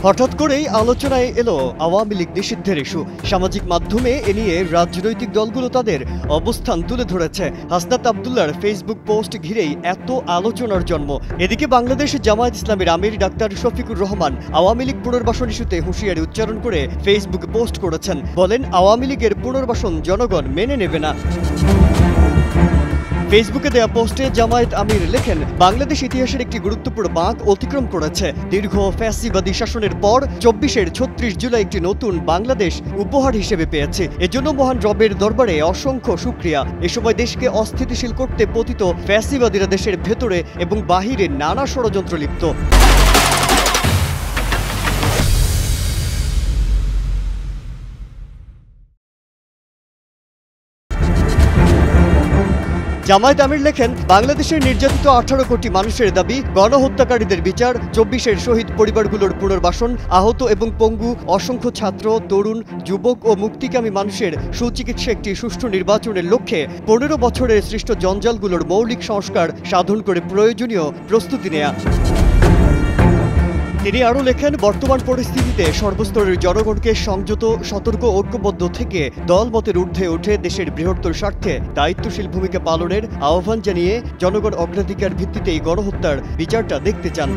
হঠাৎ করেই আলোচনায় এলো আওয়ামী লীগ নিষিদ্ধের ইস্যু। সামাজিক মাধ্যমে এ নিয়ে রাজনৈতিক দলগুলো তাদের অবস্থান তুলে ধরেছে। হাসনাত আব্দুল্লাহর ফেসবুক পোস্ট ঘিরেই এত আলোচনার জন্ম। এদিকে বাংলাদেশ জামায়াত ইসলামীর আমির ডাক্তার শফিকুর রহমান আওয়ামী লীগ পুনর্বাসন ইস্যুতে হুঁশিয়ারি উচ্চারণ করে ফেসবুকে পোস্ট করেছেন। বলেন, আওয়ামী লীগের পুনর্বাসন জনগণ মেনে নেবে না। ফেসবুকে দেয়া পোস্টে জামায়াত আমির লেখেন, বাংলাদেশ ইতিহাসের একটি গুরুত্বপূর্ণ বাঁক অতিক্রম করেছে। দীর্ঘ ফ্যাসিবাদী শাসনের পর ২৪-এর ৩৬ জুলাই একটি নতুন বাংলাদেশ উপহার হিসেবে পেয়েছে। এজন্য মহান রবের দরবারে অসংখ্য শুকরিয়া। এ সময় দেশকে অস্থিতিশীল করতে পতিত ফ্যাসিবাদীরা দেশের ভেতরে এবং বাহিরে নানা ষড়যন্ত্র লিপ্ত। জামায়াত আমির লেখেন, বাংলাদেশের নির্যাতিত ১৮ কোটি মানুষের দাবি গণহত্যাকারীদের বিচার, ২৪-এর শহীদ পরিবারগুলোর পুনর্বাসন, আহত এবং পঙ্গু অসংখ্য ছাত্র, তরুণ, যুবক ও মুক্তিকামী মানুষের সুচিকিৎসা, একটি সুষ্ঠু নির্বাচনের লক্ষ্যে ১৫ বছরের সৃষ্ট জঞ্জালগুলোর মৌলিক সংস্কার সাধন করে প্রয়োজনীয় প্রস্তুতি নেয়া। তিনি আরও লেখেন, বর্তমান পরিস্থিতিতে সর্বস্তরের জনগণকে সংযত, সতর্ক, ঐক্যবদ্ধ থেকে দলমতের ঊর্ধ্বে উঠে দেশের বৃহত্তর স্বার্থে দায়িত্বশীল ভূমিকা পালনের আহ্বান জানিয়ে জনগণ অগ্রাধিকার ভিত্তিতেই গণহত্যার বিচারটা দেখতে চান।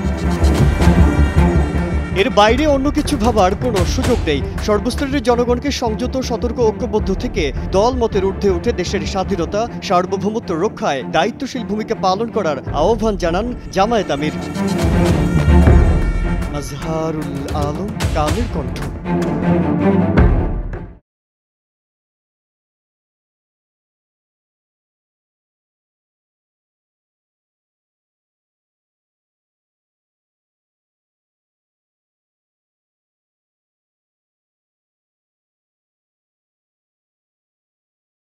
এর বাইরে অন্য কিছু ভাবার কোনো সুযোগ নেই। সর্বস্তরের জনগণকে সংযত, সতর্ক, ঐক্যবদ্ধ থেকে দলমতের ঊর্ধ্বে উঠে দেশের স্বাধীনতা, সার্বভৌমত্ব রক্ষায় দায়িত্বশীল ভূমিকা পালন করার আহ্বান জানান জামায়াত আমির। আজহারুল আলম, কালের কণ্ঠ।